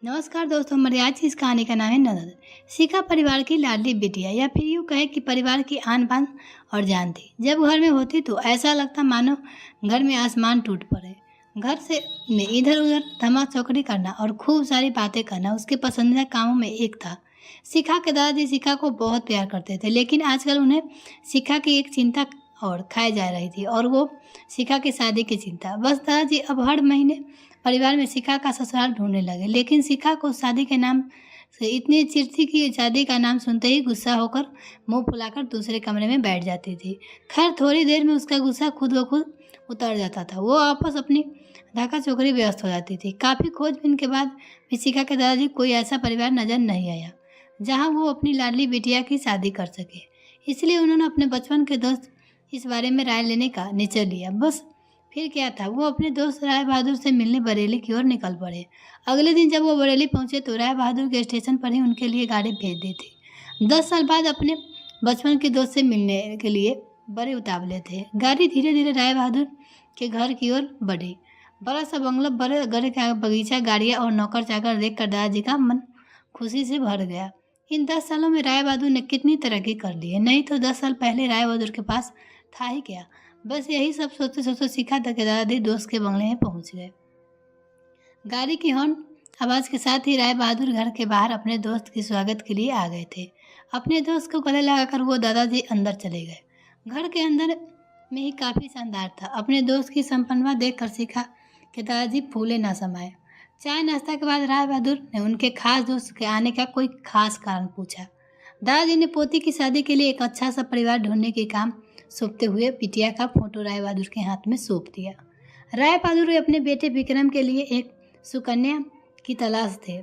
नमस्कार दोस्तों, हमारी आज की इस कहानी का नाम है ननद। शिखा परिवार की लाडली बिटिया या फिर यूँ कहे कि परिवार की आन बान और जान थी। जब घर में होती तो ऐसा लगता मानो घर में आसमान टूट पड़े। घर से में इधर उधर धमा चौकड़ी करना और खूब सारी बातें करना उसके पसंदीदा कामों में एक था। शिखा के दादाजी शिखा को बहुत प्यार करते थे, लेकिन आजकल उन्हें शिखा की एक चिंता और खाई जा रही थी, और वो शिखा की शादी की चिंता। बस दादाजी अब हर महीने परिवार में शिखा का ससुराल ढूंढने लगे, लेकिन शिखा को शादी के नाम से इतनी चिढ़ती कि शादी का नाम सुनते ही गुस्सा होकर मुंह फुलाकर दूसरे कमरे में बैठ जाती थी। खैर, थोड़ी देर में उसका गुस्सा खुद ब खुद उतर जाता था। वो आपस अपनी धाका चौकड़ी व्यस्त हो जाती थी। काफ़ी खोजबीन के बाद भी शिखा के दादाजी कोई ऐसा परिवार नजर नहीं आया जहाँ वो अपनी लाडली बिटिया की शादी कर सके। इसलिए उन्होंने अपने बचपन के दोस्त इस बारे में राय लेने का निश्चय लिया। बस फिर क्या था, वो अपने दोस्त राय बहादुर से मिलने बरेली की ओर निकल पड़े। अगले दिन जब वो बरेली पहुंचे तो राय बहादुर के स्टेशन पर ही उनके लिए गाड़ी भेज दी थी। 10 साल बाद अपने बचपन के दोस्त से मिलने के लिए बड़े उतावले थे। गाड़ी धीरे धीरे राय बहादुर के घर की ओर बढ़ी। बड़ा सा बंगला, बड़े घर का बगीचा, गाड़ियाँ और नौकर चाकर देखकर दादाजी का मन खुशी से भर गया। इन 10 सालों में राय बहादुर ने कितनी तरक्की कर ली है। नहीं तो 10 साल पहले राय बहादुर के पास था ही क्या। बस यही सब सोचते सोचते शिखा तक के दादाजी दोस्त के बंगले में पहुंच गए। गाड़ी की हॉर्न आवाज के साथ ही राय बहादुर घर के बाहर अपने दोस्त के स्वागत के लिए आ गए थे। अपने दोस्त को गले लगाकर वो दादाजी अंदर चले गए। घर के अंदर में ही काफी शानदार था। अपने दोस्त की संपन्नता देखकर शिखा के दादाजी फूले ना समाये। चाय नाश्ता के बाद राय बहादुर ने उनके खास दोस्त के आने का कोई खास कारण पूछा। दादाजी ने पोती की शादी के लिए एक अच्छा सा परिवार ढूंढने के काम सौंपते हुए बिटिया का फोटो राय बहादुर के हाथ में सौंप दिया। राय बहादुर अपने बेटे विक्रम के लिए एक सुकन्या की तलाश थे।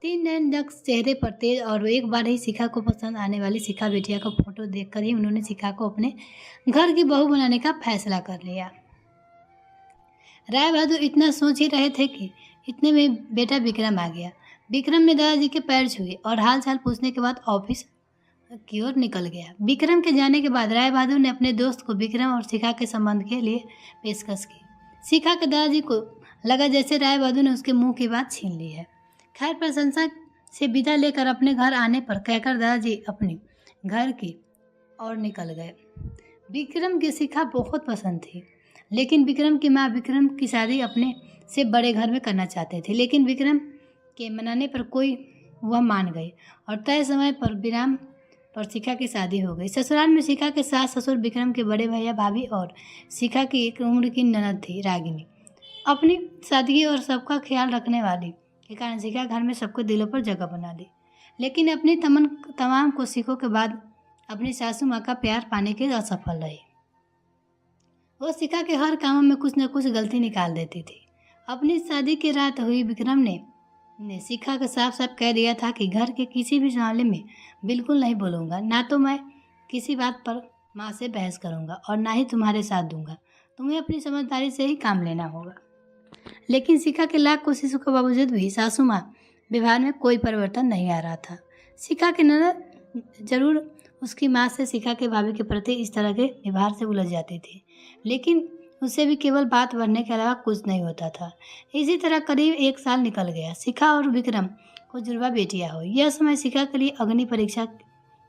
3 नयन चेहरे पर तेज और एक बार ही शिखा को पसंद आने वाली शिखा बिटिया का फोटो देखकर ही उन्होंने शिखा को अपने घर की बहू बनाने का फैसला कर लिया। राय बहादुर इतना सोच ही रहे थे कि इतने में बेटा विक्रम आ गया। विक्रम ने दादाजी के पैर छुए और हाल चाल पूछने के बाद ऑफिस की ओर निकल गया। विक्रम के जाने के बाद राय बहादुर ने अपने दोस्त को विक्रम और शिखा के संबंध के लिए पेशकश की। शिखा के दादाजी को लगा जैसे राय बहादुर ने उसके मुंह की बात छीन ली है। खैर, प्रशंसा से विदा लेकर अपने घर आने पर कहकर दादाजी अपने घर की ओर निकल गए। विक्रम की शिखा बहुत पसंद थी, लेकिन विक्रम की माँ विक्रम की शादी अपने से बड़े घर में करना चाहते थे। लेकिन विक्रम के मनाने पर वह मान गई और तय समय पर विराम पर शिखा की शादी हो गई। ससुराल में शिखा के सास ससुर, विक्रम के बड़े भैया भाभी और शिखा की एक उम्र की ननद थी रागिनी। अपनी सादगी और सबका ख्याल रखने वाली के कारण शिखा घर में सबको दिलों पर जगह बना ली। लेकिन अपनी तमाम कोशिशों के बाद अपनी सासू माँ का प्यार पाने के असफल रही। वो शिखा के हर कामों में कुछ न कुछ गलती निकाल देती थी। अपनी शादी की रात हुई विक्रम ने शिखा को साफ साफ कह दिया था कि घर के किसी भी मामले में बिल्कुल नहीं बोलूँगा, ना तो मैं किसी बात पर माँ से बहस करूँगा और ना ही तुम्हारे साथ दूंगा। तुम्हें अपनी समझदारी से ही काम लेना होगा। लेकिन शिखा के लाख कोशिशों के बावजूद भी सासू माँ व्यवहार में कोई परिवर्तन नहीं आ रहा था। शिखा के ननद जरूर उसकी माँ से शिखा के भाभी के प्रति इस तरह के व्यवहार से उलझ जाती थी, लेकिन उससे भी केवल बात बढ़ने के अलावा कुछ नहीं होता था। इसी तरह करीब 1 साल निकल गया। शिखा और विक्रम को जुड़वा बेटियां हुई। यह समय शिखा के लिए अग्नि परीक्षा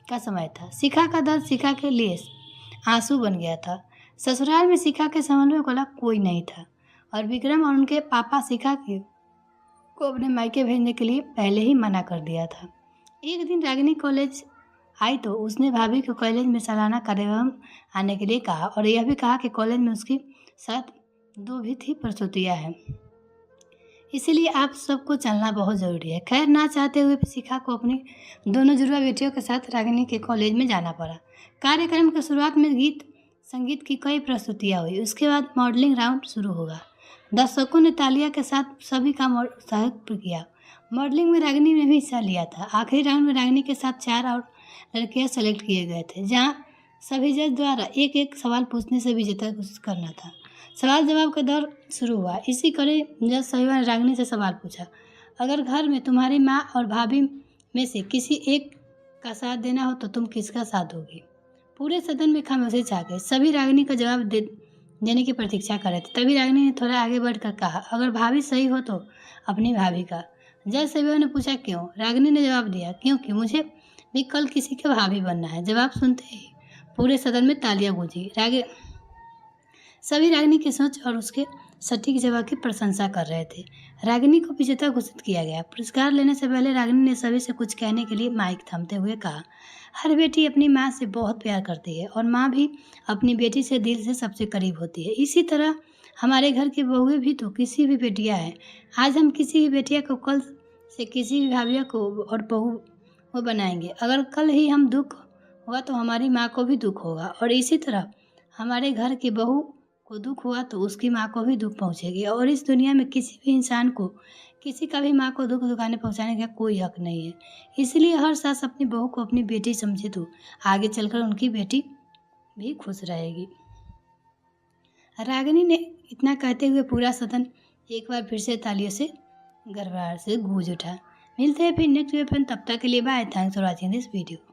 का समय था। शिखा का दर्द शिखा के लिए आंसू बन गया था। ससुराल में शिखा के संबंध वाला कोई नहीं था और विक्रम और उनके पापा शिखा को अपने मायके भेजने के लिए पहले ही मना कर दिया था। एक दिन रागिनी कॉलेज आई तो उसने भाभी को कॉलेज में सालाना कार्यक्रम आने के लिए कहा और यह भी कहा कि कॉलेज में उसकी साथ 2 भी थी प्रसूतियाँ हैं, इसीलिए आप सबको चलना बहुत ज़रूरी है। खैर, ना चाहते हुए भी शिखा को अपनी दोनों जुड़वा बेटियों के साथ रागिनी के कॉलेज में जाना पड़ा। कार्यक्रम की शुरुआत में गीत संगीत की कई प्रस्तुतियाँ हुई। उसके बाद मॉडलिंग राउंड शुरू होगा। दर्शकों ने तालियां के साथ सभी का उत्साहित किया। मॉडलिंग में रागिनी ने भी हिस्सा लिया था। आखिरी राउंड में रागिनी के साथ 4 और लड़कियां सेलेक्ट किए गए थे, जहां सभी जज द्वारा एक एक सवाल पूछने से विजेता घोषित करना था। सवाल जवाब का दौर शुरू हुआ। इसी कड़ी जज साहिबा ने रागिनी से सवाल पूछा, अगर घर में तुम्हारी माँ और भाभी में से किसी एक का साथ देना हो तो तुम किसका साथ दोगी? पूरे सदन में खामोशी छा गई। सभी रागिनी का जवाब देने की प्रतीक्षा कर रहे थे। तभी रागिनी ने थोड़ा आगे बढ़कर कहा, अगर भाभी सही हो तो अपनी भाभी का। जज सभ्यों ने पूछा क्यों? रागिनी ने जवाब दिया क्योंकि मुझे भी कल किसी के भाभी बनना है। जवाब सुनते ही पूरे सदन में तालियां गूंजी। सभी रागिनी की सोच और उसके सटीक जवाब की प्रशंसा कर रहे थे। रागिनी को विजेता घोषित किया गया। पुरस्कार लेने से पहले रागिनी ने सभी से कुछ कहने के लिए माइक थामते हुए कहा, हर बेटी अपनी माँ से बहुत प्यार करती है और माँ भी अपनी बेटी से दिल से सबसे करीब होती है। इसी तरह हमारे घर की बहुएं भी तो किसी भी बेटियाँ हैं। आज हम किसी भी बेटिया को कल से किसी भी भाभिया को और बहू वो बनाएंगे। अगर कल ही हम दुख होगा तो हमारी माँ को भी दुख होगा, और इसी तरह हमारे घर की बहू को दुख हुआ तो उसकी माँ को भी दुख पहुँचेगी। और इस दुनिया में किसी भी इंसान को किसी का भी माँ को दुख दुखाने पहुँचाने का कोई हक नहीं है। इसलिए हर सास अपनी बहू को अपनी बेटी समझे तो आगे चलकर उनकी बेटी भी खुश रहेगी। रागिनी ने इतना कहते हुए पूरा सदन एक बार फिर से तालियों से गड़गड़ाहट से गूंज उठा। मिलते हैं फिर नेक्स्ट वीडियो, तब तक के लिए bye. Thanks for watching this video.